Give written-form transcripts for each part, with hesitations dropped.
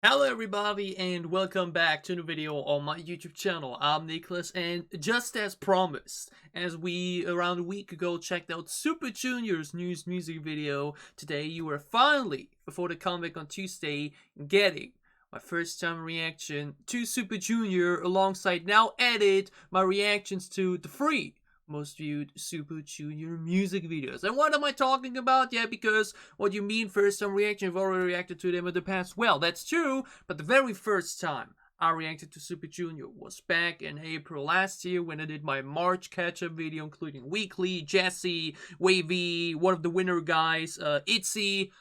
Hello everybody and welcome back to a new video on my YouTube channel. I'm Nicholas, and just as promised, as we around a week ago checked out Super Junior's new music video, today you are finally, before the comeback on Tuesday, getting my first time reaction to Super Junior, alongside now edit my reactions to the free most viewed Super Junior music videos. And what am I talking about? Yeah, because what you mean first time reaction, you've already reacted to them in the past. Well, that's true, but the very first time I reacted to Super Junior was back in April last year when I did my March catch-up video, including Weekly, Jesse, Wavy, one of the winner guys, Itzy,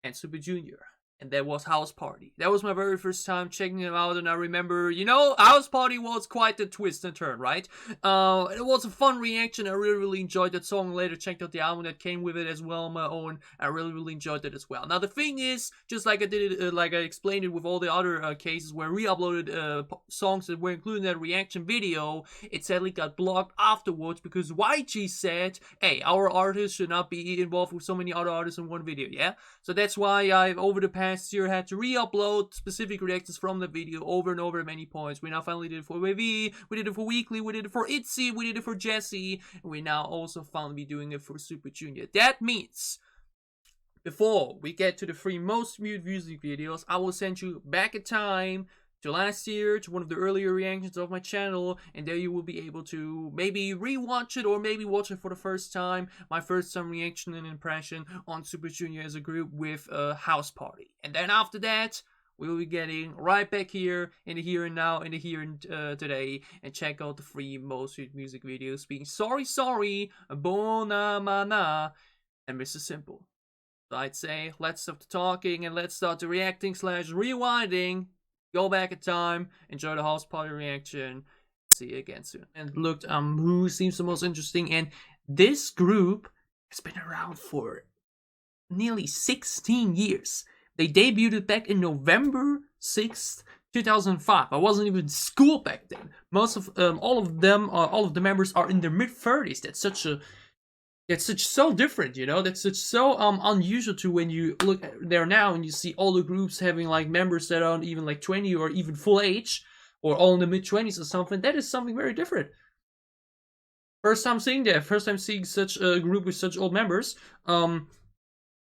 and Super Junior. And that was House Party. That was my very first time checking them out, and I remember, you know, House Party was quite a twist and turn, right? It was a fun reaction. I really enjoyed that song. Later checked out the album that came with it as well on my own. I really enjoyed that as well. Now the thing is, just like I did it, like I explained it with all the other cases where we uploaded songs that were included in that reaction video, it sadly got blocked afterwards because YG said, hey, our artists should not be involved with so many other artists in one video, yeah? So that's why I've, over the past year, had to re-upload specific reactions from the video over and over at many points. We now finally did it for Wavy, we did it for Weekly, we did it for Itzy, we did it for Jesse, and we now also finally doing it for Super Junior. That means, before we get to the three most viewed music videos, I will send you back in time to last year, to one of the earlier reactions of my channel, and there you will be able to maybe rewatch it or maybe watch it for the first time. My first time reaction and impression on Super Junior as a group with House Party. And then after that, we will be getting right back here in the here and now, in the here and today, and check out the three most viewed music videos being Sorry Sorry, Bonamana, and MrSimple. So I'd say, let's stop the talking and let's start the reacting / rewinding. Go back in time, enjoy the House Party reaction. See you again soon. And looked who seems the most interesting, and this group has been around for nearly 16 years. They debuted back in November 6th, 2005. I wasn't even in school back then. Most of all of the members are in their mid-30s. That's so different, you know. That's so unusual to when you look there now and you see all the groups having like members that aren't even like 20 or even full age, or all in the mid-20s or something. That is something very different. First time seeing that. First time seeing such a group with such old members.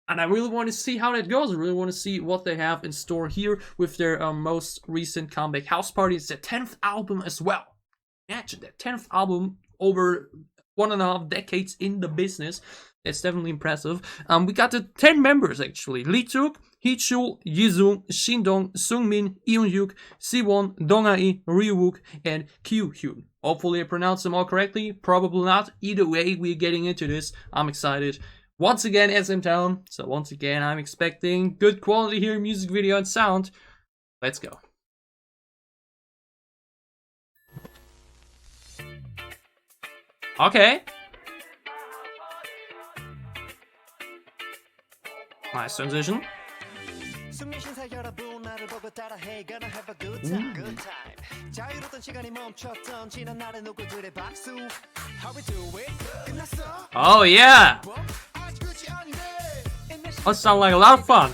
And I really want to see how that goes. I really want to see what they have in store here with their most recent comeback, House Party. It's their 10th album as well. Imagine that, 10th album over 1.5 decades in the business. That's definitely impressive. We got the 10 members actually: Lee-Tuk, Hee-chul, Yi-sung, Shin-dong, Sung-min, Eun-hyuk, Si-won, Dong-ae, Ryu-wook, and Kyu-hyun. Hopefully I pronounced them all correctly. Probably not. Either way, we're getting into this. I'm excited. Once again, SM Town. So once again, I'm expecting good quality here, music video and sound. Let's go. Okay. Nice transition. Oh yeah! That sounds like a lot of fun.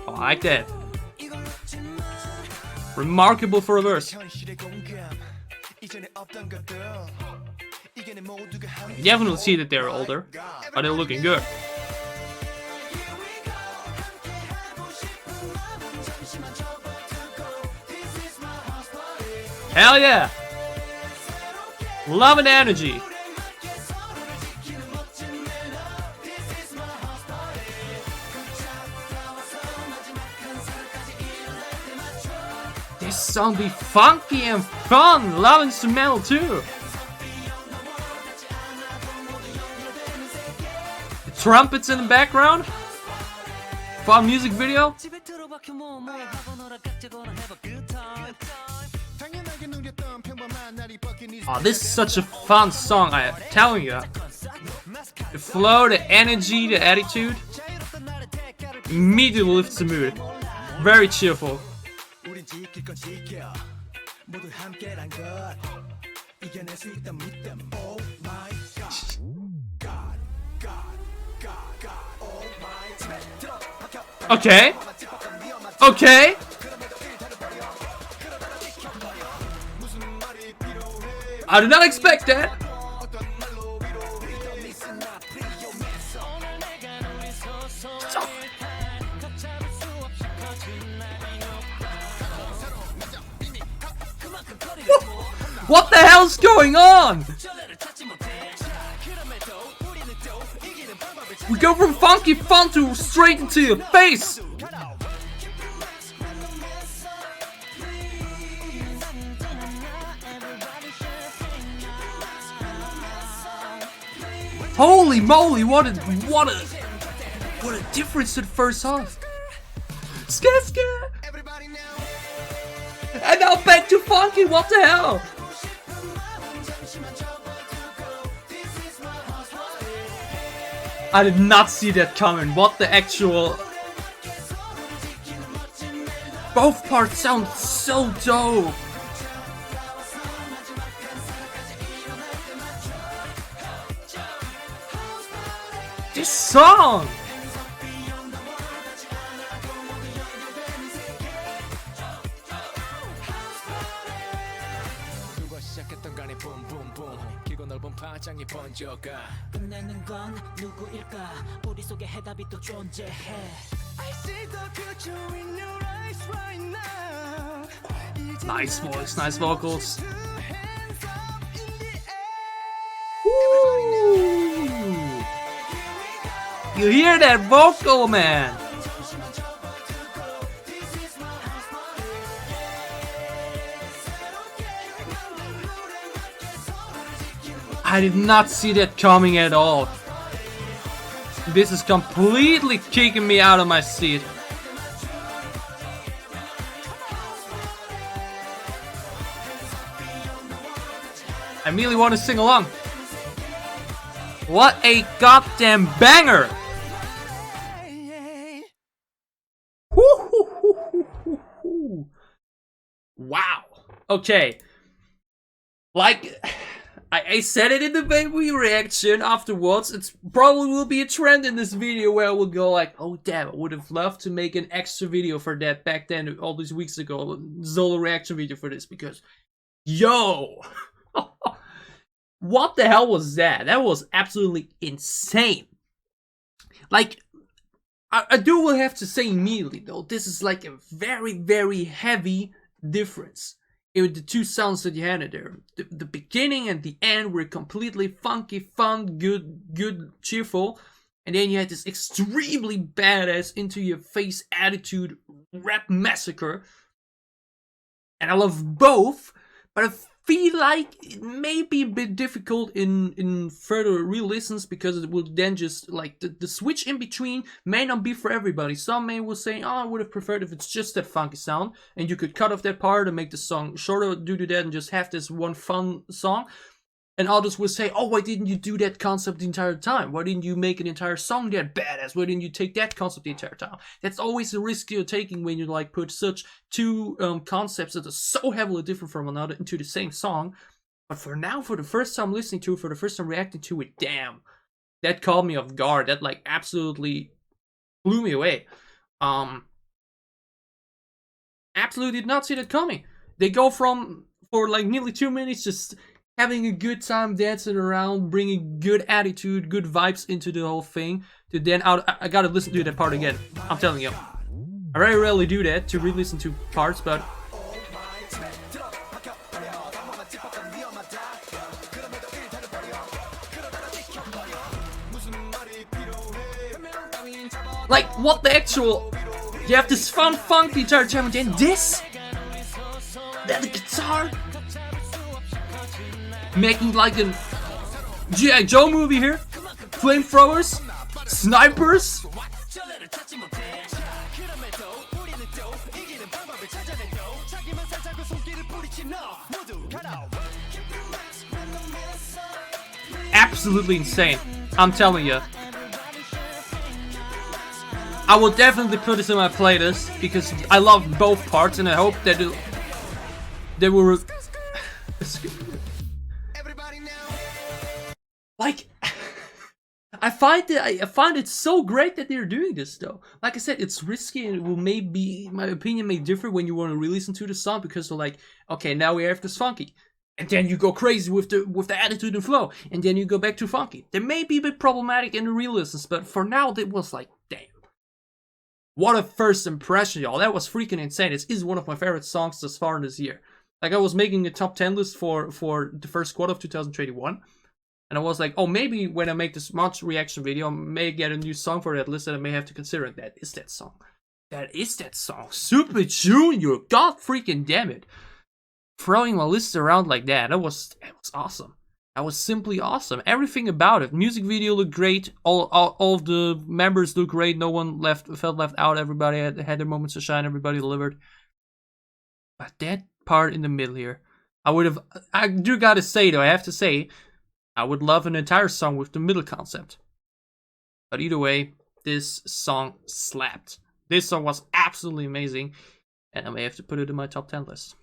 Oh, I like that. Remarkable for a verse. You definitely see that they're older, but they're looking good. Hell yeah! Love and energy. This song be funky and fun. Love instrumental too. The trumpets in the background. Fun music video. Oh, this is such a fun song, I'm telling you. The flow, the energy, the attitude immediately lifts the mood. Very cheerful. Okay. Okay. I did not expect that. What the hell's going on? We go from funky fun to straight into your face. Holy moly, what a difference to the first half. Scare, scare. And now back to funky, what the hell? I did not see that coming. What the actual... Both parts sound so dope. This song! 끝내는 건 누구일까? 우리 속에 해답이 또 존재해. I see the future in your eyes right now. Nice voice, nice vocals. Woo! You hear that vocal, man? I did not see that coming at all. This is completely kicking me out of my seat. I really want to sing along. What a goddamn banger! Wow. Okay. Like... I said it in the baby reaction afterwards. It's probably will be a trend in this video where I will go like, oh damn, I would have loved to make an extra video for that back then, all these weeks ago, solo reaction video for this, because yo, what the hell was that? That was absolutely insane. Like, I do will have to say immediately though, this is like a very, very heavy difference. The two sounds that you had in there, the beginning and the end were completely funky, fun, good, cheerful, and then you had this extremely badass, into your face attitude rap massacre. And I love both, but I feel like it may be a bit difficult in further re-listens, because it will then just like the switch in between may not be for everybody. Some may will say, oh, I would have preferred if it's just that funky sound and you could cut off that part and make the song shorter due to that and just have this one fun song. And others will say, oh, why didn't you do that concept the entire time? Why didn't you make an entire song that badass? Why didn't you take that concept the entire time? That's always the risk you're taking when you like put such two concepts that are so heavily different from another into the same song. But for now, for the first time listening to it, for the first time reacting to it, damn, that caught me off guard. That like absolutely blew me away. Absolutely did not see that coming. They go from, for like nearly 2 minutes, just having a good time dancing around, bringing good attitude, good vibes into the whole thing, to then I gotta listen to that part again. I'm telling you. I very rarely do that, to re-listen to parts, but... Like, what the actual... You have this fun, funky guitar jam, and then this? Then the guitar? Making like a G.I. Joe movie here. Flamethrowers, snipers. Absolutely insane. I'm telling you. I will definitely put this in my playlist because I love both parts, and I hope that they will. Like, I find it so great that they're doing this though. Like I said, it's risky and it will maybe, my opinion may differ when you want to re-listen to the song because they're like, okay, now we have this funky. And then you go crazy with the attitude and flow. And then you go back to funky. They may be a bit problematic in the re-listens, but for now it was like, damn. What a first impression, y'all. That was freaking insane. This is one of my favorite songs thus far this year. Like I was making a top 10 list for the first quarter of 2021. And I was like, oh, maybe when I make this March reaction video, I may get a new song for that list and I may have to consider it. That is that song. That is that song. Super Junior. God freaking damn it. Throwing my list around like that was awesome. That was simply awesome. Everything about it. Music video looked great. All of the members looked great. No one felt left out. Everybody had their moments to shine. Everybody delivered. But that part in the middle here, I do gotta say though, I have to say, I would love an entire song with the middle concept. But either way, this song slapped. This song was absolutely amazing. And I may have to put it in my top 10 list.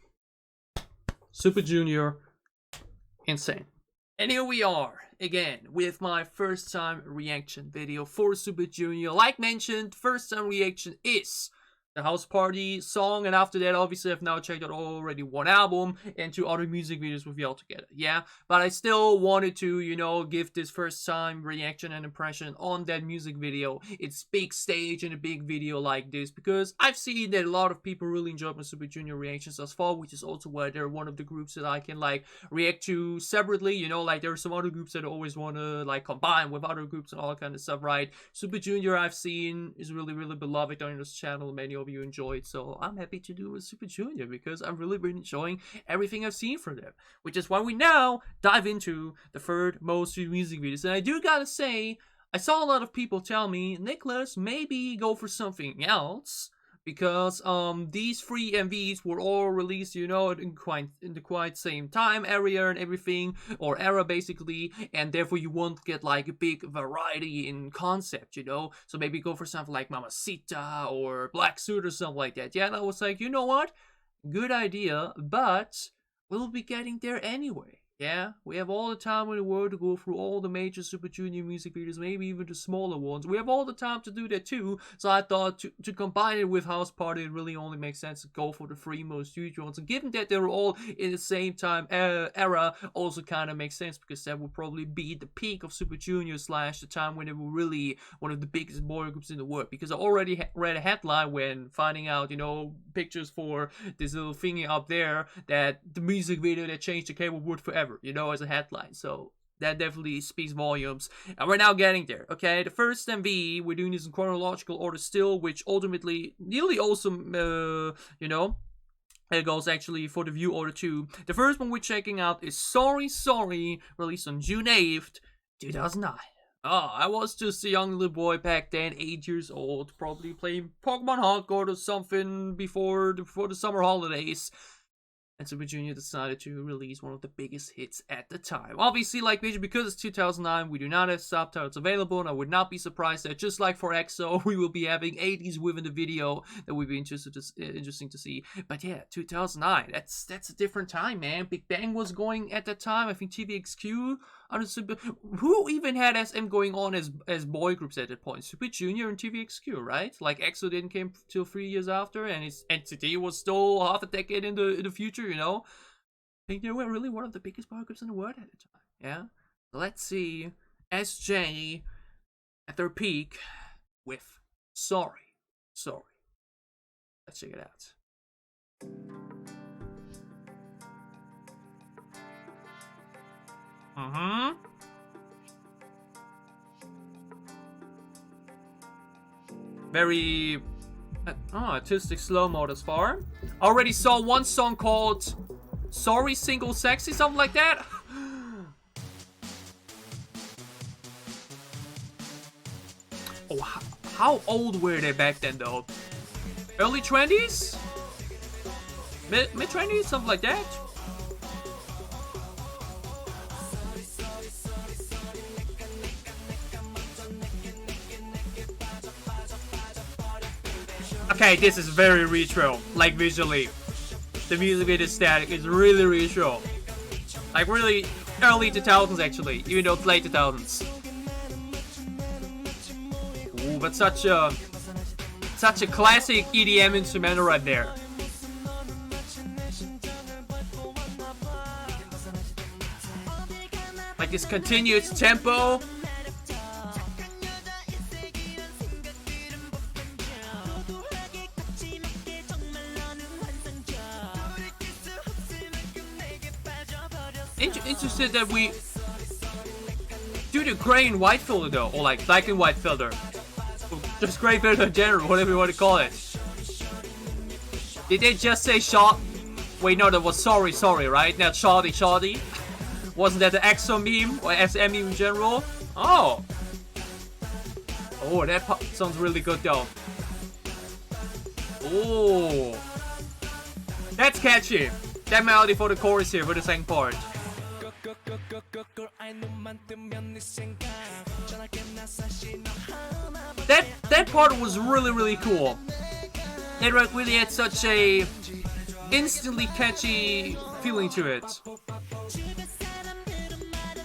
Super Junior. Insane. And here we are, again, with my first time reaction video for Super Junior. Like mentioned, first time reaction is the House Party song, and after that, obviously, I've now checked out already one album and 2 other music videos with y'all together, yeah? But I still wanted to, you know, give this first time reaction and impression on that music video. It's big stage in a big video like this, because I've seen that a lot of people really enjoyed my Super Junior reactions thus far, which is also why they're one of the groups that I can, like, react to separately, you know? Like, there are some other groups that I always want to, like, combine with other groups and all that kind of stuff, right? Super Junior, I've seen, is really, really beloved on this channel. Many of you enjoyed, so I'm happy to do with Super Junior because I've really been enjoying everything I've seen from them, which is why we now dive into the third most viewed music videos. And I do gotta say, I saw a lot of people tell me, Nicholas, maybe go for something else, because these 3 MVs were all released, you know, in the quite same time area and everything, or era basically, and therefore you won't get like a big variety in concept, you know. So maybe go for something like Mamacita or Black Suit or something like that. Yeah, and I was like, you know what, good idea, but we'll be getting there anyway. Yeah, we have all the time in the world to go through all the major Super Junior music videos, maybe even the smaller ones. We have all the time to do that too, so I thought to combine it with House Party, it really only makes sense to go for the 3 most huge ones. And given that they were all in the same time era, also kind of makes sense, because that would probably be the peak of Super Junior / the time when they were really one of the biggest boy groups in the world. Because I already read a headline when finding out, you know, pictures for this little thingy up there, that the music video that changed the cable would forever, you know, as a headline. So that definitely speaks volumes, and we're now getting there. Okay, the first MV, we're doing this in chronological order still, which ultimately nearly also you know, it goes actually for the view order too. The first one we're checking out is Sorry Sorry, released on June 8th 2009. Oh, I was just a young little boy back then, 8 years old, probably playing Pokemon Hardcore or something before the summer holidays. And Super Junior decided to release one of the biggest hits at the time. Obviously, like mentioned, because it's 2009, we do not have subtitles available, and I would not be surprised that, just like for EXO, we will be having 80s within the video that would be interesting to see. But yeah, 2009, that's a different time, man. Big Bang was going at that time. I think TVXQ, who even had SM going on as boy groups at that point? Super Junior and TVXQ, right? Like EXO didn't come till 3 years after, and its NCT was still half a decade in the future, you know. I think they were really one of the biggest boy groups in the world at the time. Yeah. So let's see SJ at their peak with Sorry Sorry. Let's check it out. Very artistic slow-mo thus far. Already saw one song called Sorry Single Sexy, something like that. Oh, how old were they back then though? Early 20s? Mid-20s, something like that. Okay, this is very retro, like visually. The music video static is really retro. Like really early 2000s actually, even though it's late 2000s. Ooh, but such a classic EDM instrumental right there. Like this continuous tempo. Interested that we do the gray and white filter though, or like black and white filter, or just gray filter in general, whatever you want to call it. Did they just say shot? Wait, no, that was sorry, right? Not shoddy. Wasn't that the EXO meme or SM meme in general? Oh, that sounds really good though. Oh, that's catchy. That melody for the chorus here for the second part. That part was really cool. It really had such a instantly catchy feeling to it.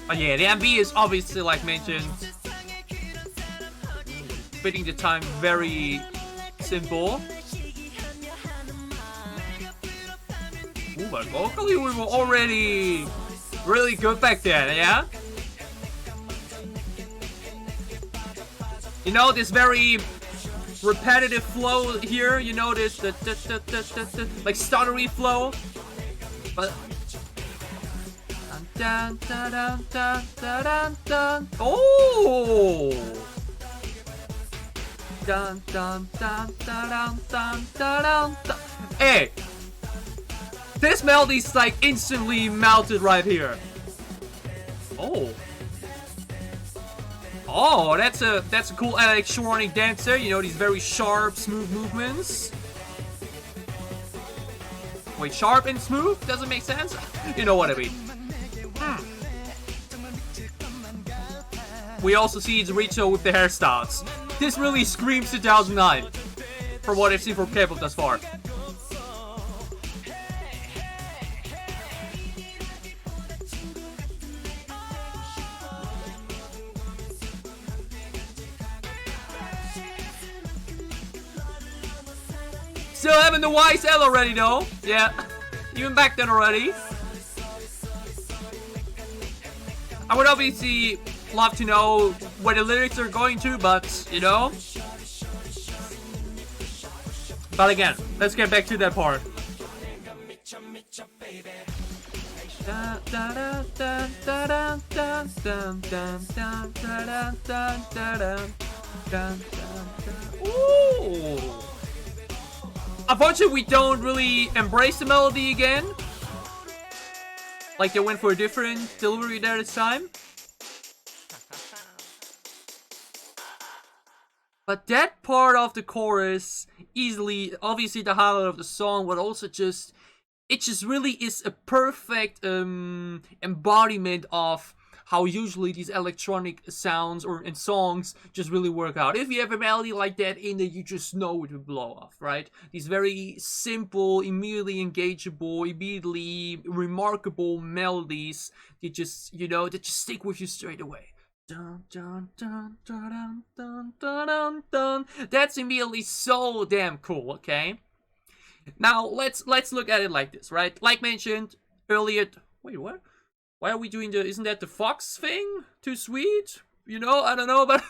But yeah, the MV is obviously, like mentioned, fitting the time, very simple. Ooh, but vocally we were already really good back then, yeah? You know, this very repetitive flow here, you know, this like stuttery flow. But oh! Hey! This melody's like instantly melted right here. Oh, that's a cool electronic dancer. You know, these very sharp, smooth movements. Wait, sharp and smooth? Doesn't make sense? You know what I mean. We also see it's Richo with the hairstyles. This really screams 2009, from what I've seen from K-pop thus far. Still having the YSL already though. Yeah, even back then already. I would obviously love to know where the lyrics are going to, but you know. But again, let's get back to that part. Ooh. Unfortunately, we don't really embrace the melody again. Like they went for a different delivery there this time. But that part of the chorus, easily, obviously the highlight of the song, but also just, it just really is a perfect embodiment of how usually these electronic sounds and songs just really work out. If you have a melody like that in there, you just know it will blow off, right? These very simple, immediately engageable, immediately remarkable melodies, they just, you know, they just stick with you straight away. Dun, dun, dun, dun, dun, dun, dun, dun, dun. That's immediately so damn cool, okay? Now, let's look at it like this, right? Like mentioned earlier... Wait, what? Why are we doing the... Isn't that the Fox thing? Too sweet? You know, I don't know, but...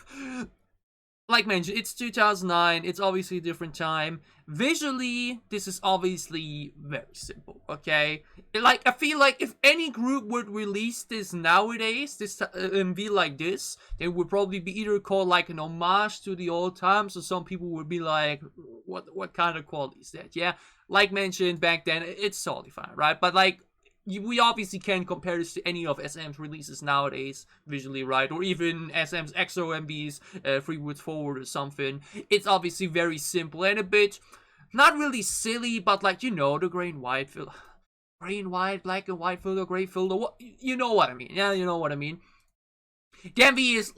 Like mentioned, it's 2009. It's obviously a different time. Visually, this is obviously very simple, okay? Like, I feel like if any group would release this nowadays, this MV like this, it would probably be either called like an homage to the old times, or some people would be like, what kind of quality is that? Yeah, like mentioned back then, it's totally fine, right? But like, we obviously can't compare this to any of SM's releases nowadays, visually, right? Or even SM's EXO MVs, Freewood Forward or something. It's obviously very simple and a bit, not really silly, but like, you know, the gray and white filter. Gray and white, black and white filter, gray filter, you know what I mean. Yeah, you know what I mean. The MV is,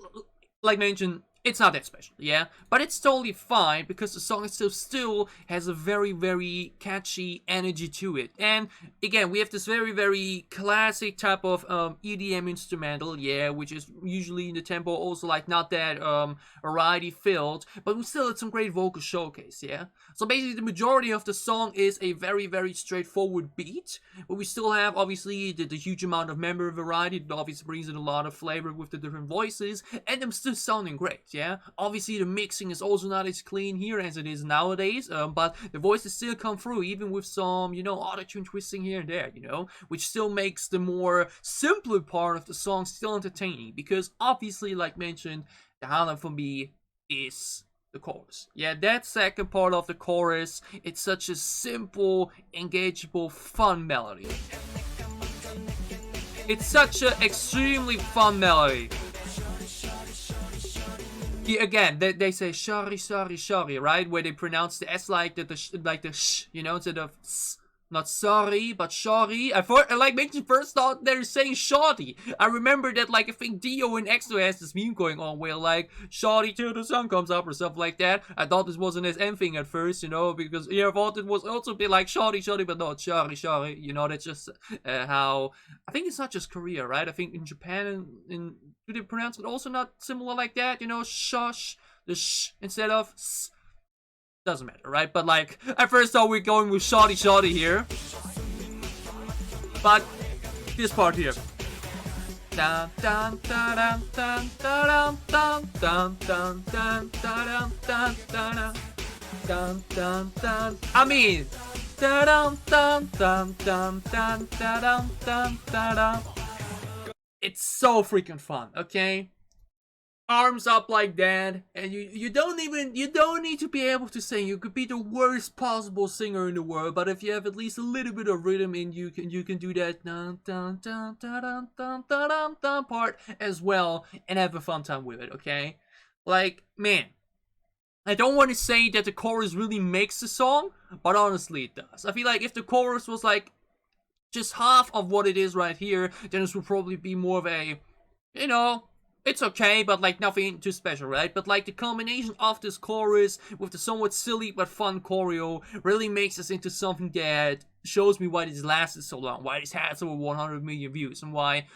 like mentioned, it's not that special, yeah? But it's totally fine because the song itself still has a very, very catchy energy to it. And again, we have this very, very classic type of EDM instrumental, yeah, which is usually in the tempo also like not that variety filled, but we still had some great vocal showcase, yeah? So basically the majority of the song is a very, very straightforward beat, but we still have obviously the huge amount of member variety that obviously brings in a lot of flavor with the different voices, and them still sounding great, yeah? Obviously the mixing is also not as clean here as it is nowadays, but the voices still come through even with some, you know, auto-tune twisting here and there, you know, which still makes the more simpler part of the song still entertaining, because obviously, like mentioned, the highlight for me is the chorus. Yeah, that second part of the chorus, it's such a simple, engageable, fun melody. It's such an extremely fun melody. Yeah, again, they say sorry, sorry, sorry, right? Where they pronounce the S like the sh, you know, instead of s. Not sorry, but shawty. I like mentioned first thought they're saying shawty. I remember that, like, I think Dio and EXO has this meme going on where like shawty till the sun comes up or stuff like that. I thought this was an SM thing at first, you know, because I thought it was also a bit like shawty, but no, it's shawty. You know, that's just how I think it's not just Korea, right? I think in Japan and do they pronounce it also not similar like that? You know, shush, the sh instead of s. Doesn't matter, right? But like, at first thought we're going with shawty here. But this part here. Dun dun dun dun dun dun dun dun dun dun dun dun dun dun dun dun. I mean, dun dun dun dun dun dun dun dun dun. It's so freaking fun, okay? Arms up like that, and you don't need to be able to sing. You could be the worst possible singer in the world, but if you have at least a little bit of rhythm in you can do that dun dun dun dun dun dun dun dun part as well and have a fun time with it, okay? Like, man, I don't want to say that the chorus really makes the song, but honestly it does. I feel like if the chorus was like just half of what it is right here, then this would probably be more of a, you know, it's okay, but like nothing too special, right? But like the combination of this chorus with the somewhat silly but fun choreo really makes us into something that shows me why this lasted so long, why this has over 100 million views, and why,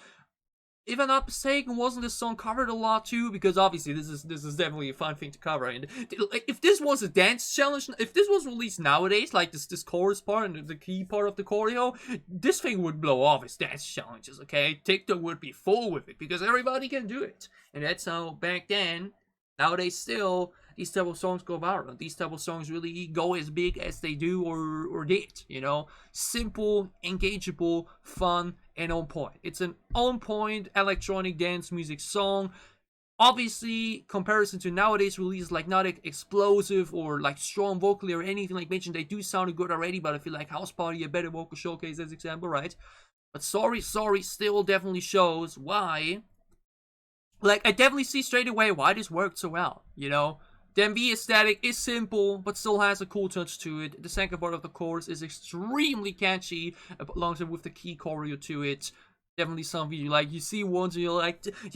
if I'm not mistaken, wasn't this song covered a lot too? Because obviously this is definitely a fun thing to cover. And if this was a dance challenge, if this was released nowadays, like this chorus part and the key part of the choreo, this thing would blow off as dance challenges. Okay, TikTok would be full with it because everybody can do it, and that's how back then. Nowadays, still these type of songs go viral. These type of songs really go as big as they do or did. You know, simple, engageable, fun, and on point. It's an on point electronic dance music song. Obviously, comparison to nowadays releases, like not explosive or like strong vocally or anything like mentioned. They do sound good already, but I feel like House Party a better vocal showcase as example, right? But sorry still definitely shows why. Like, I definitely see straight away why this worked so well, you know? The MV aesthetic is simple, but still has a cool touch to it. The second part of the chorus is extremely catchy, alongside with the key choreo to it. Definitely something you see once, and you're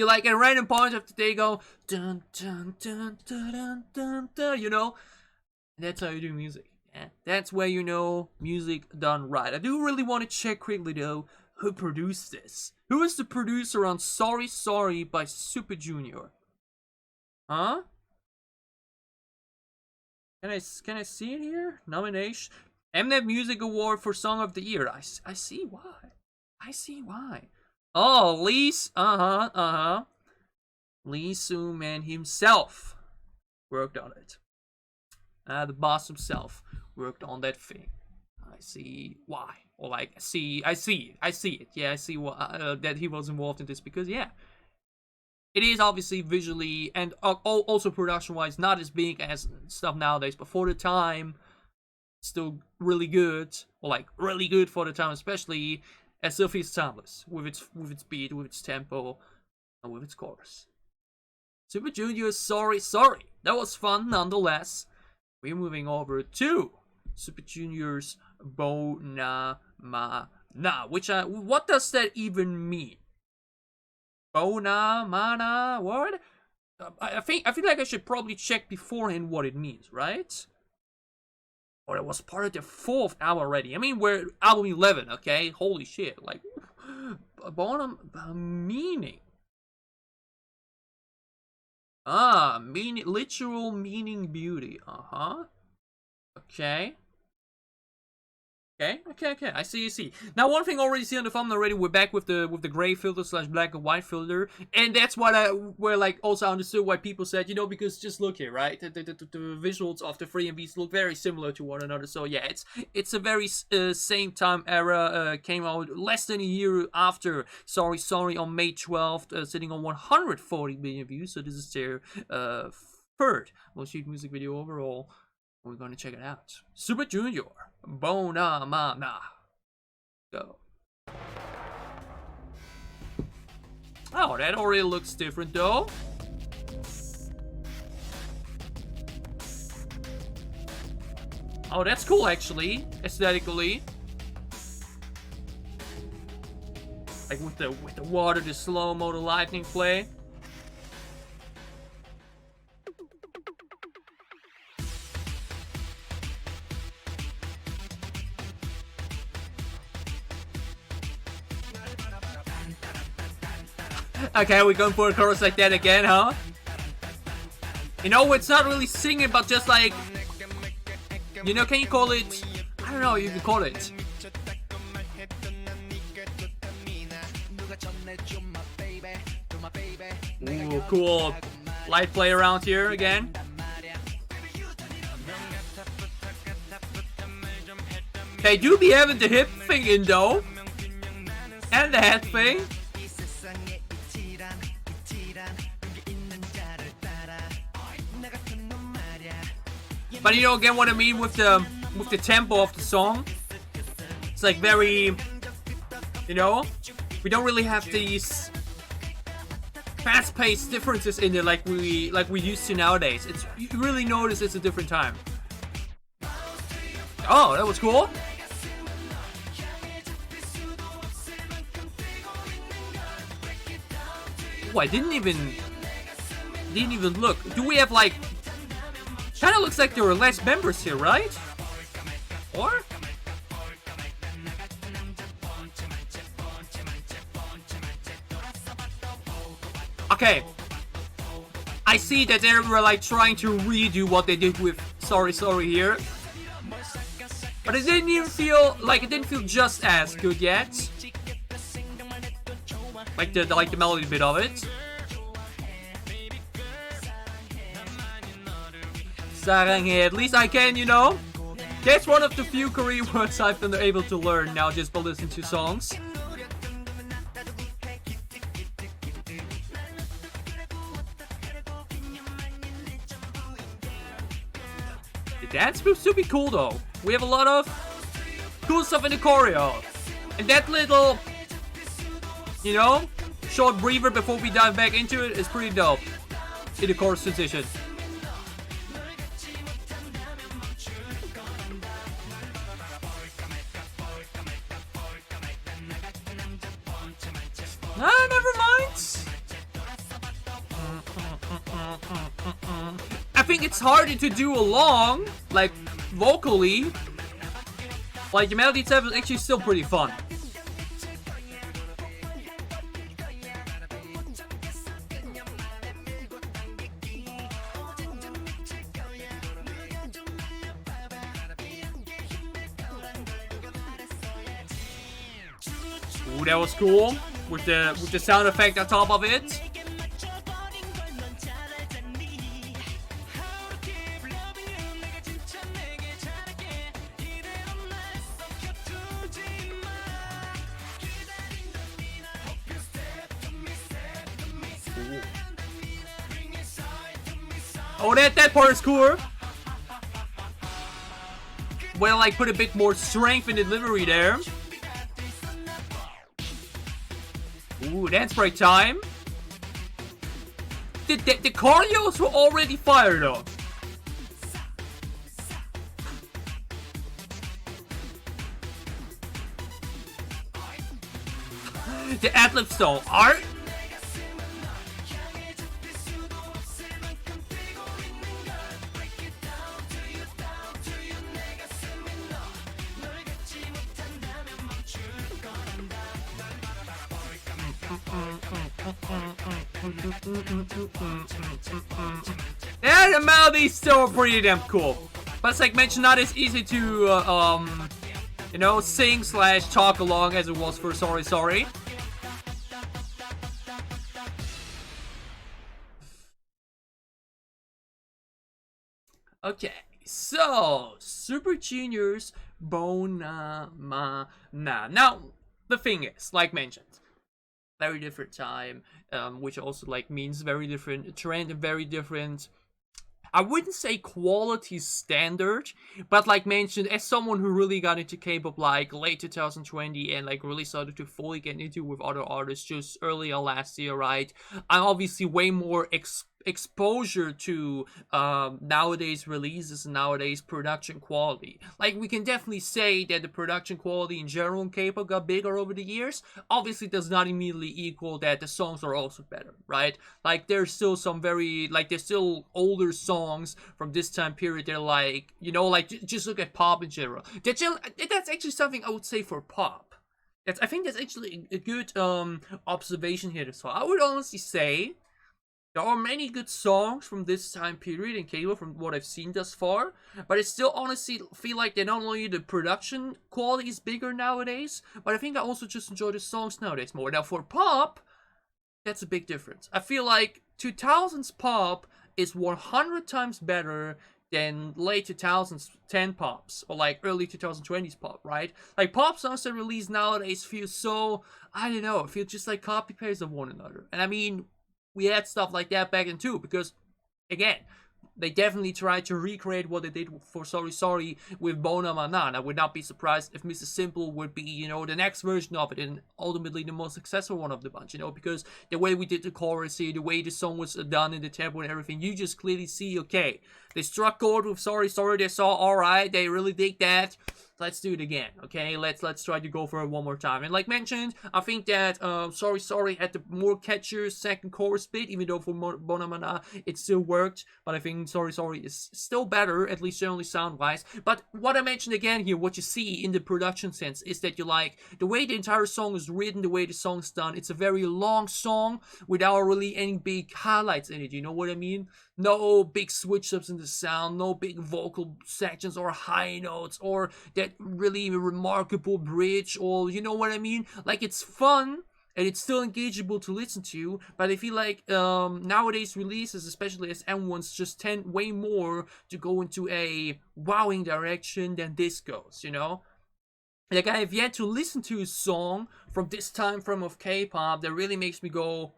like at random points of the day go, dun dun dun dun dun dun dun, you know? And that's how you do music. Yeah? That's where you know music done right. I do really want to check quickly though, who produced this? Who is the producer on Sorry Sorry by 슈퍼주니어? Huh? Can I see it here? Nomination? Mnet Music Award for Song of the Year. I see why. I see why. Oh, Lee Soo-man himself worked on it. The boss himself worked on that thing. I see why. Or like, I see it. Yeah, I see that he was involved in this because, yeah, it is obviously visually and also production-wise not as big as stuff nowadays, but for the time, still really good, or like really good for the time, especially as still feels timeless with its beat, with its tempo, and with its chorus. 슈퍼주니어's Sorry Sorry. That was fun nonetheless. We're moving over to 슈퍼주니어's Bonamana, which what does that even mean? Bonamana, what? I feel like I should probably check beforehand what it means, right? Or it was part of the 4th album already. I mean, we're album 11, okay? Holy shit! Like, meaning. Meaning, literal meaning, beauty. Okay. Okay. I see. Now, one thing already see on the thumbnail already, we're back with the gray filter / black and white filter, and that's what where like also understood why people said, you know, because just look here, right? The visuals of the 3 MVs look very similar to one another. So yeah, it's a very same time era. Came out less than a year after Sorry on May 12th, sitting on 140 million views. So this is their 3rd most viewed music video overall. We're gonna check it out. 슈퍼주니어, Bonamana. Go. Oh, that already looks different though. Oh, that's cool actually, aesthetically. Like with the water, the slow-mo, the lightning play. Okay, we're going for a chorus like that again, huh? You know, it's not really singing, but just like, you know, can you call it? I don't know, you can call it. Ooh, cool. Light play around here again. They do be having the hip thing in though. And the head thing. But you don't get what I mean with the tempo of the song. It's like very, you know, we don't really have these fast-paced differences in it like we used to nowadays. It's, you really notice it's a different time. Oh, that was cool. Oh, I didn't even look. Do we have like? Kind of looks like there were less members here, right? Or? Okay. I see that they were like trying to redo what they did with Sorry here. But it didn't even feel like it didn't feel just as good yet. Like the melody bit of it. 사랑해, at least I can, you know. That's one of the few Korean words I've been able to learn now just by listening to songs. The dance moves to be cool though. We have a lot of cool stuff in the choreo. And that little, you know, short breather before we dive back into it is pretty dope. In the chorus transition. Ah, never mind. I think it's harder to do along, like vocally. Like the melody itself is actually still pretty fun. Ooh, that was cool. With the sound effect on top of it. Oh, that part is cooler. Well, like put a bit more strength in the delivery there. Ooh, dance break time. The choreos were already fired up. The ad-libs though are... Yeah, the melodies still pretty damn cool. But it's like mentioned, not as easy to, you know, sing slash talk along as it was for Sorry Sorry. Okay, so Super Junior's Bonamana. Now, the thing is, like mentioned, very different time, which also like means very different trend and very different, I wouldn't say quality standard, but like mentioned, as someone who really got into K-pop like late 2020 and like really started to fully get into with other artists just earlier last year, right? I'm obviously way more exposure to nowadays releases and nowadays production quality. Like we can definitely say that the production quality in general in K-pop got bigger over the years. Obviously does not immediately equal that the songs are also better, right? Like there's still some very, like there's still older songs from this time period that are like, you know, like just look at pop in general. That's actually something I would say for pop. I think that's actually a good observation here as well. I would honestly say there are many good songs from this time period in K-pop from what I've seen thus far, but I still honestly feel like that not only the production quality is bigger nowadays, but I think I also just enjoy the songs nowadays more. Now for pop, that's a big difference. I feel like 2000s pop is 100 times better than late 2010 pops or like early 2020s pop, right? Like pop songs that release nowadays feel so, I don't know, feel just like copy paste of one another. And I mean, we had stuff like that back then too, because again, they definitely tried to recreate what they did for Sorry Sorry with Bonamana, and I would not be surprised if MrSimple would be, you know, the next version of it and ultimately the most successful one of the bunch, you know, because the way we did the chorus here, the way the song was done in the tempo and everything, you just clearly see, okay, they struck gold with Sorry Sorry, they saw, alright, they really dig that, let's do it again, okay? Let's try to go for it one more time. And like mentioned, I think that Sorry Sorry had the more catchier second chorus bit, even though for Bonamana it still worked. But I think Sorry Sorry is still better, at least generally sound-wise. But what I mentioned again here, what you see in the production sense, is that you like the way the entire song is written, the way the song's done. It's a very long song without really any big highlights in it, you know what I mean? No big switch-ups in the sound, no big vocal sections or high notes or that really remarkable bridge, or you know what I mean? Like it's fun and it's still engageable to listen to, but I feel like nowadays releases, especially as M1s, just tend way more to go into a wowing direction than this goes, you know? Like I have yet to listen to a song from this time frame of K-pop that really makes me go,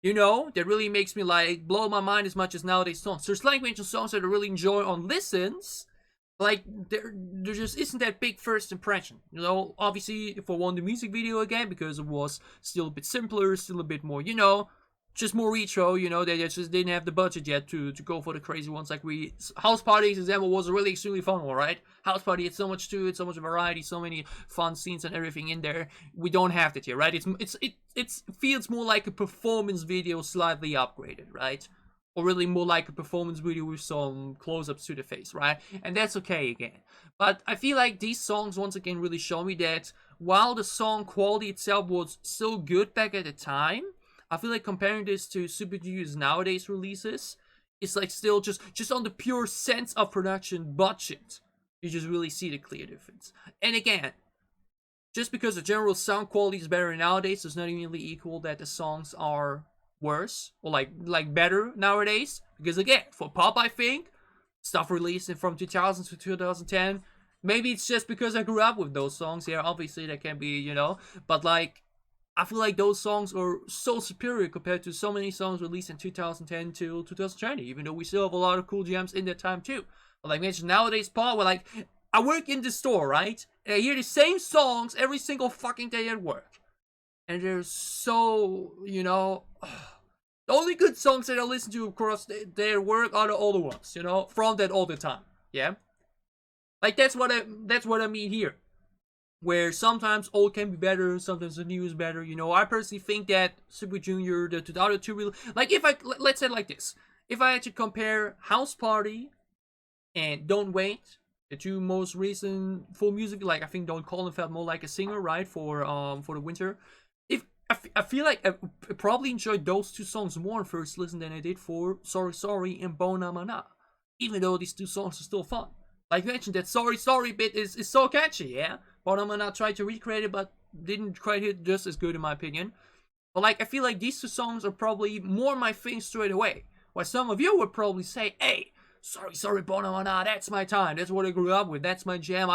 you know, that really makes me like blow my mind as much as nowadays songs. There's like mentioned songs that I really enjoy on listens, like there just isn't that big first impression, you know. Obviously for one, the music video again, because it was still a bit simpler, still a bit more, you know, just more retro, you know. They just didn't have the budget yet to go for the crazy ones. Like House Party, for example, was a really extremely fun one, right? House Party had so much to it, so much variety, so many fun scenes and everything in there. We don't have that here, right? It feels more like a performance video slightly upgraded, right? Or really more like a performance video with some close-ups to the face, right? And that's okay again. But I feel like these songs once again really show me that while the song quality itself was so good back at the time, I feel like comparing this to Super Junior's nowadays releases, it's like still just on the pure sense of production budget, you just really see the clear difference. And again, just because the general sound quality is better nowadays does not immediately equal that the songs are worse or like better nowadays, because again, for pop, I think stuff released from 2000 to 2010, maybe it's just because I grew up with those songs. Yeah, obviously that can be, you know, but like I feel like those songs are so superior compared to so many songs released in 2010 to 2020, even though we still have a lot of cool gems in that time too. But like mentioned, nowadays pop, well, like I work in the store, right, and I hear the same songs every single fucking day at work, and they're so, you know, the only good songs that I listen to across their work are the older ones, you know, from that older time. Yeah, like that's what I mean here, where sometimes old can be better, sometimes the new is better. You know, I personally think that Super Junior, the other two, really, like if let's say it like this, if I had to compare House Party and Don't Wait, the two most recent full music, like I think Don't Call Him felt more like a singer, right, for the winter. I feel like I probably enjoyed those two songs more on first listen than I did for Sorry Sorry and Bonamana. Even though these two songs are still fun. Like you mentioned, that Sorry Sorry bit is so catchy, yeah? Bonamana tried to recreate it, but didn't quite hit just as good in my opinion. But like, I feel like these two songs are probably more my thing straight away. While some of you would probably say, hey, Sorry Sorry Bonamana, that's my time. That's what I grew up with. That's my jam.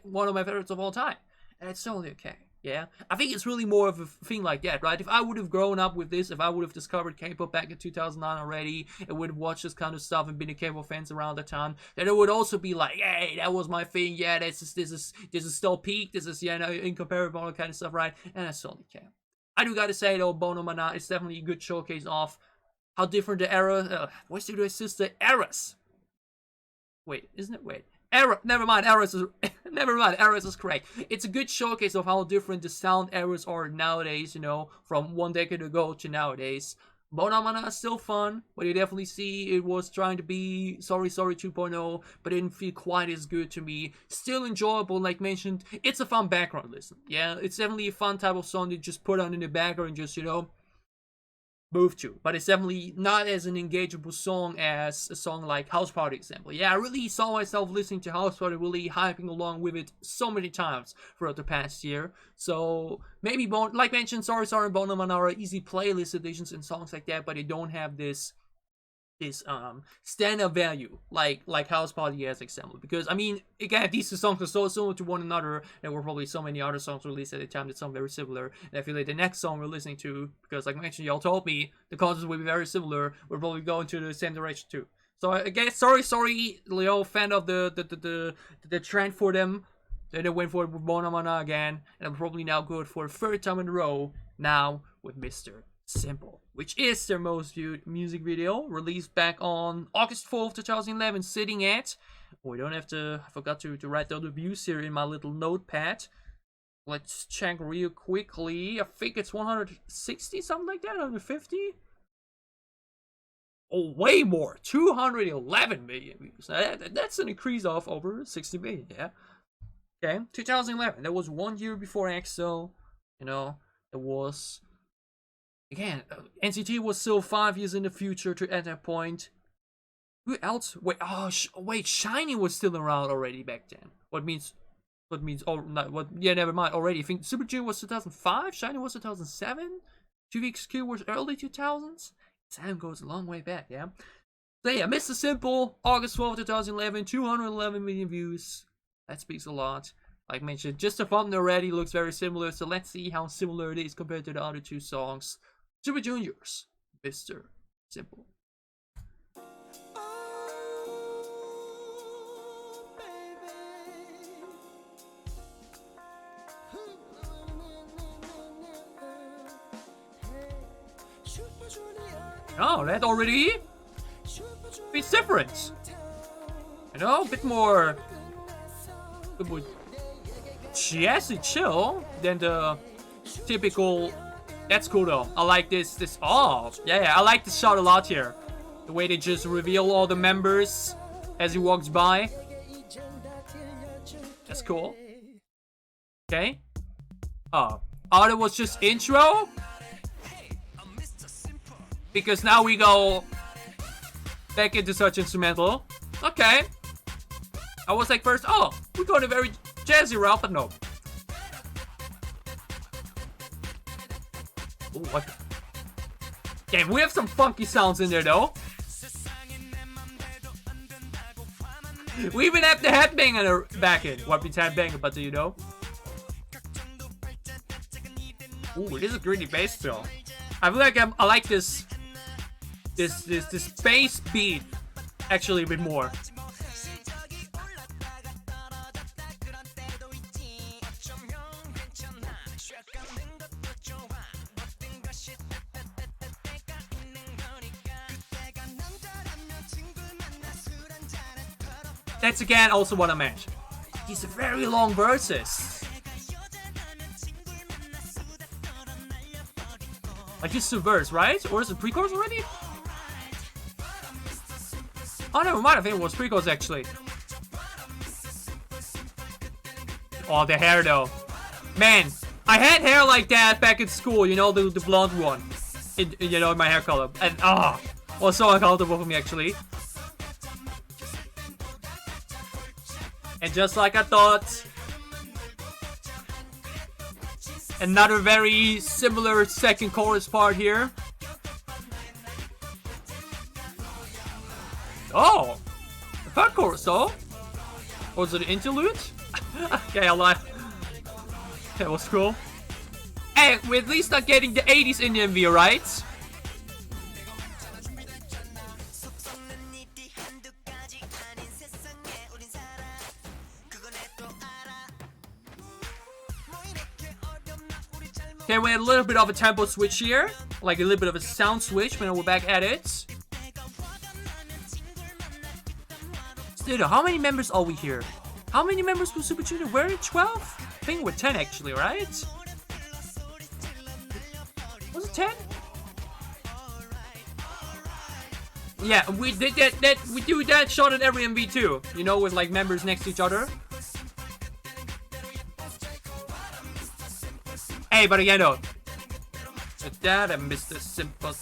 One of my favorites of all time. And it's totally okay. Yeah, I think it's really more of a thing like that, right? If I would have grown up with this, if I would have discovered K-pop back in 2009 already, and would have watched this kind of stuff and been a K-pop fans around the time, then it would also be like, hey, that was my thing. Yeah, this is still peak. This is, incomparable, all that kind of stuff, right? And that's totally okay. I do gotta say though, Bonamana is definitely a good showcase of how different the era. What's the sister eras? Wait, isn't it? Wait. Never mind, Eras is correct. It's a good showcase of how different the sound eras are nowadays, from one decade ago to nowadays. Bonamana is still fun, but you definitely see it was trying to be Sorry Sorry 2.0, but it didn't feel quite as good to me. Still enjoyable, like mentioned. It's a fun background listen. Yeah, it's definitely a fun type of song to just put on in the background and just, move to, but it's definitely not as an engageable song as a song like House Party example. Yeah, I really saw myself listening to House Party, really hyping along with it so many times throughout the past year. So maybe like mentioned, Sorry Sorry and Bonamana are easy playlist additions and songs like that, but they don't have this stand-up value like House Party as example, because I mean, again, these two songs are so similar to one another. There were probably so many other songs released at the time that sound very similar, and I feel like the next song we're listening to, because like I mentioned, y'all told me the concepts will be very similar, we're probably going to the same direction too. So I guess sorry Leo, fan of the trend for them. Then they went for it with Bonamana again, and I'm probably now good for the third time in a row now with MrSimple, which is their most viewed music video, released back on August 4th, 2011, sitting at, we don't have to, I forgot to write down the views here in my little notepad. Let's check real quickly. I think it's 160, something like that, 150? Oh, way more, 211 million views. That's an increase of over 60 million, yeah? Okay, 2011, that was 1 year before EXO, it was... Again, NCT was still 5 years in the future at that point. Who else? Wait, wait, SHINee was still around already back then. What means? Yeah, never mind. Already, I think Super Junior was 2005. SHINee was 2007. 2week's was early 2000s. Time goes a long way back, yeah. So yeah, MrSimple, August 12th, 2011, 211 million views. That speaks a lot. Like mentioned, just the thumbnail already looks very similar. So let's see how similar it is compared to the other two songs. Super Junior's MrSimple. Oh, that already? It's different. A bit more jazzy chill than the typical. That's cool though. I like this. Oh, yeah, I like this shot a lot here. The way they just reveal all the members as he walks by. That's cool. Okay. Oh, that was just intro? Because now we go back into such instrumental. Okay. I was like first, we're going a very jazzy route, but no. Ooh, what? Damn, we have some funky sounds in there though. We even have the headbanger back in. What means headbanger, but do you know? Ooh, this is really bass still. I feel like I like this bass beat actually a bit more. That's again also what I meant. These are very long verses. Like it's the verse, right? Or is it pre-chorus already? Oh, never mind. I think it was pre-chorus actually. Oh, the hair though. Man, I had hair like that back in school, you know, the blonde one. You know, in my hair color. And, was so uncomfortable for me, actually. And just like I thought, another very similar second chorus part here. Oh! The third chorus, though? Was it an interlude? Okay, I lied. That was cool. Hey, we're at least not getting the 80s in the MV, right? Okay, we had a little bit of a tempo switch here. Like a little bit of a sound switch, but now we're back at it. Still, how many members are we here? How many members for Super Junior? We're at 12? I think we're 10 actually, right? Was it 10? Yeah, we did that we do that shot in every MV too. You know, with like members next to each other. Hey, but again, though. MrSimple.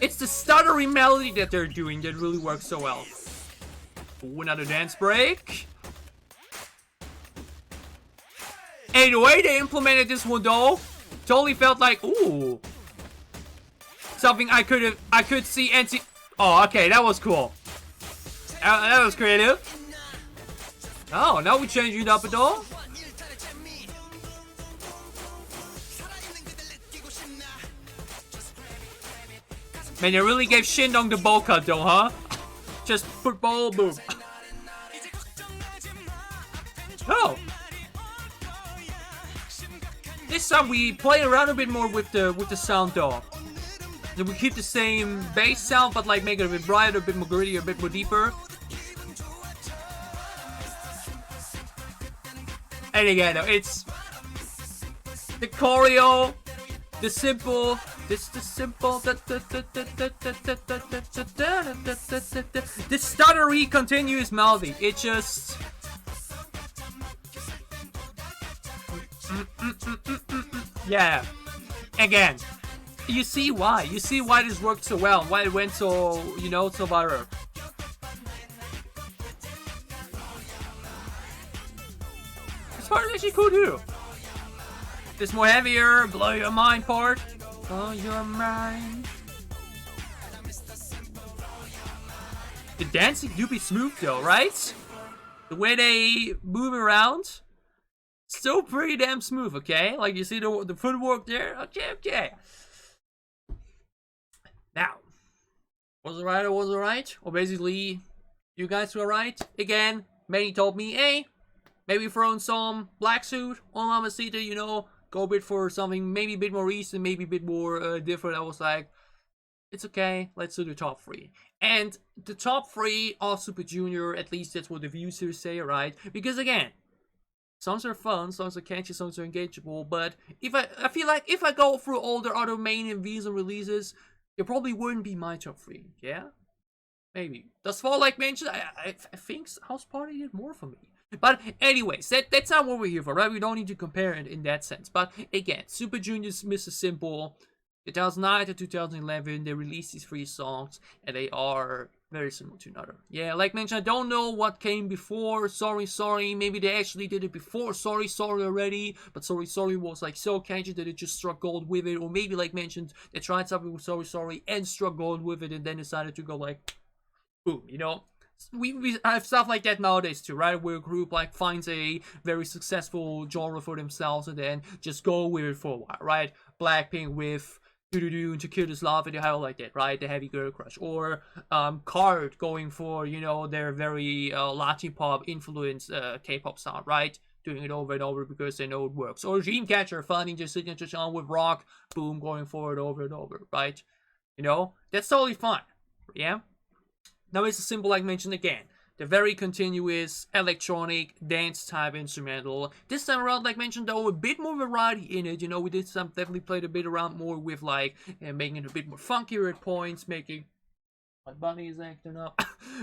It's the stuttery melody that they're doing that really works so well. Ooh, another dance break. Hey, the way they implemented this one though, totally felt like, ooh, something I could see and see. Oh, okay, that was cool. That was creative. Oh, now we changed it up at all. Man, they really gave Shindong the bowl cut though, huh? Just put bowl, boom. Oh. This time we play around a bit more with the sound though. So we keep the same bass sound, but like make it a bit brighter, a bit more gritty, a bit more deeper. And again, though, it's the choreo, the simple. This the simple. The stuttery continuous melody. It just. Yeah. Again, you see why. You see why this worked so well. Why it went so, you know, so viral. This part is actually cool too. This more heavier, blow your mind part. Blow your mind. The dancing do be smooth though, right? The way they move around. Still pretty damn smooth, okay? Like you see the footwork there? Okay. Now, was it right or was it right? Or basically, you guys were right. Again, many told me, hey, maybe throw in some black suit on Mamacita, you know, go a bit for something maybe a bit more recent, maybe a bit more different. I was like, it's okay, let's do the top 3. And the top 3 of Super Junior, at least that's what the views here say, right? Because again, songs are fun, songs are catchy, songs are engageable, but if I feel like if I go through all their other main MVs and releases, it probably wouldn't be my top 3, yeah? Maybe. Does Fall Like mentioned? I think House Party did more for me. But anyways, that's not what we're here for, right? We don't need to compare it in that sense. But again, Super Junior's MrSimple, 2009 to 2011, they released these 3 songs, and they are very similar to another. Yeah, like mentioned, I don't know what came before Sorry Sorry. Maybe they actually did it before Sorry Sorry already, but Sorry Sorry was like so catchy that it just struck gold with it. Or maybe like mentioned, they tried something with Sorry Sorry and struck gold with it, and then decided to go like, boom, you know. We have stuff like that nowadays too, right? Where a group like finds a very successful genre for themselves and then just go with it for a while, right? Blackpink with Do To Kill This Love Video, how like that, right? The Heavy Girl Crush, or Card going for, you know, their very Latin pop influenced K-pop sound, right? Doing it over and over because they know it works. Or Dreamcatcher finding their signature sound with rock, boom, going for it over and over, right? You know, that's totally fine, yeah. Now it's a simple, like mentioned again, the very continuous electronic dance type instrumental. This time around, like mentioned, though, a bit more variety in it. You know, we did some definitely played a bit around more with like making it a bit more funkier at points, making my bunny is acting up,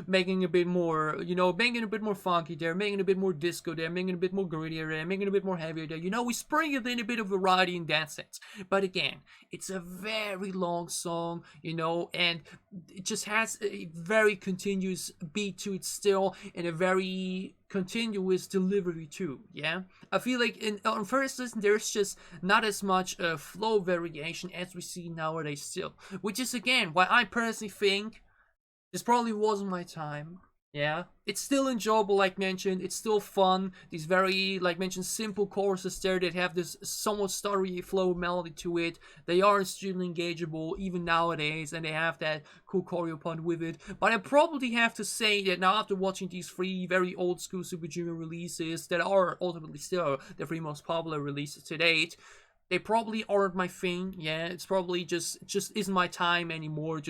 making a bit more, making it a bit more funky there, making it a bit more disco there, making it a bit more grittier there, making it a bit more heavier there. We spring it in a bit of variety in that sense. But again, it's a very long song, and it just has a very continuous beat to it still, and a very continuous delivery too. I feel like on first listen there's just not as much flow variation as we see nowadays still, which is again why I personally think this probably wasn't my time. It's still enjoyable, like mentioned. It's still fun. These very, like mentioned, simple choruses there that have this somewhat stuttery flow melody to it. They are extremely engageable even nowadays, and they have that cool choreo point with it. But I probably have to say that now, after watching these 3 very old school Super Junior releases that are ultimately still the 3 most popular releases to date, they probably aren't my thing. It's probably just isn't my time anymore.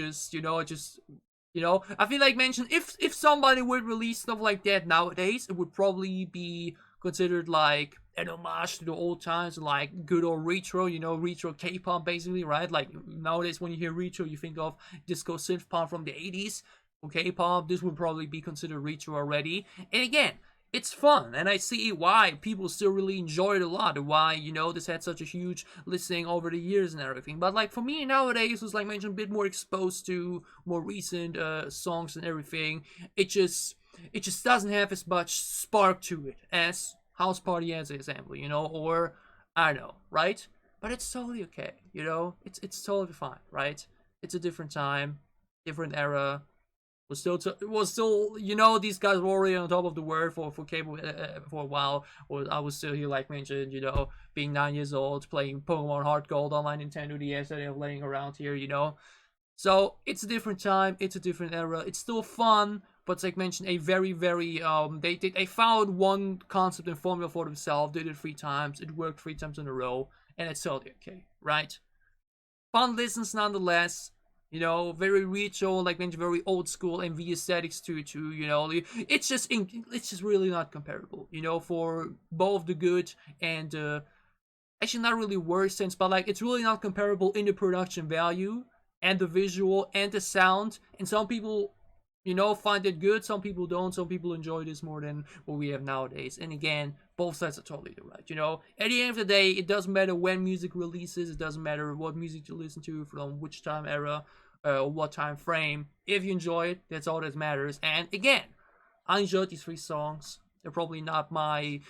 I feel like mentioned, if somebody would release stuff like that nowadays, it would probably be considered like an homage to the old times, like good old retro, retro K-pop basically, right? Like nowadays when you hear retro, you think of disco synth pop from the 80s. For K-pop, this would probably be considered retro already. And again, it's fun, and I see why people still really enjoy it a lot, and why, this had such a huge listening over the years and everything. But like for me nowadays, was like mentioned, a bit more exposed to more recent songs and everything. It just doesn't have as much spark to it as House Party as an example, or I don't know, right? But it's totally okay, it's totally fine, right? It's a different time, different era. Was still, these guys were already on top of the world for cable for a while. Or I was still here, like mentioned, being 9 years old, playing Pokemon Heart Gold on my Nintendo DS that I'm laying around here, So it's a different time, it's a different era. It's still fun, but it's like mentioned, a very, very they found one concept and formula for themselves. Did it 3 times, it worked 3 times in a row, and it's totally okay, right? Fun listens nonetheless. Very retro, like mentioned, very old school MV aesthetics too. It's just really not comparable. For both the good and actually not really worse sense, but like it's really not comparable in the production value and the visual and the sound. And some people, find it good. Some people don't. Some people enjoy this more than what we have nowadays. And again, both sides are totally right. At the end of the day, it doesn't matter when music releases. It doesn't matter what music you listen to, from which time era, what time frame. If you enjoy it, that's all that matters. And again, I enjoyed these 3 songs. They're probably not my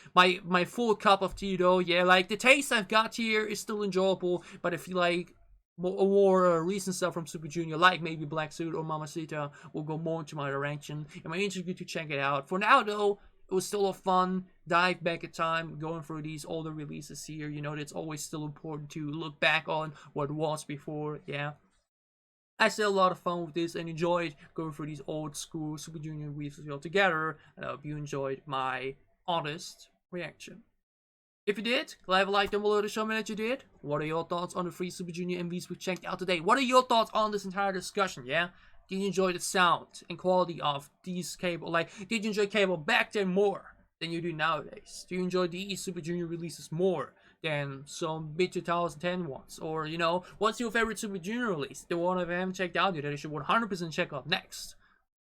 full cup of tea though. Like the taste I've got here is still enjoyable, but I feel like more recent stuff from Super Junior, like maybe Black Suit or Mamacita, will go more into my direction. And I encourage you to check it out. For now though, it was still a fun dive back in time, going through these older releases here. It's always still important to look back on what was before. I still had a lot of fun with this and enjoyed going through these old school Super Junior releases all together. And I hope you enjoyed my honest reaction. If you did, leave a like down below to show me that you did. What are your thoughts on the 3 Super Junior MVs we checked out today? What are your thoughts on this entire discussion, Did you enjoy the sound and quality of these cable? Like, did you enjoy cable back then more than you do nowadays? Do you enjoy these Super Junior releases more than some mid-2010 ones? Or, what's your favorite Super Junior release? The one I haven't checked out yet that I should 100% check out next.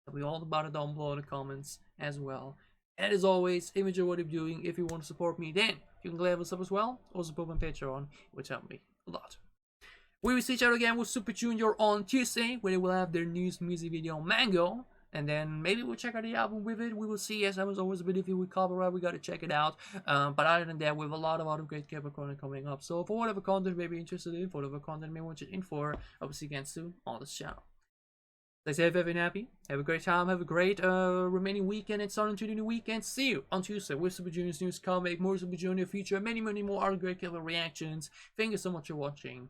Tell me all about it down below in the comments as well. And as always, if you enjoy what I'm doing, if you want to support me, then you can level us up as well, or support my Patreon, which help me a lot. We will see each other again with Super Junior on Tuesday, where they will have their newest music video, Mango. And then maybe we'll check out the album with it. We will see. As I was always a bit iffy with copyright, we gotta check it out. But other than that, we have a lot of other great K-pop content coming up. So for whatever content you may be interested in, for whatever content you may want you in for, I will see you again soon on this channel. Stay safe, have been happy, have a great time, have a great remaining weekend and starting to the new weekend. See you on Tuesday with Super Junior's news comic, more Super Junior feature, many more other great killer reactions. Thank you so much for watching.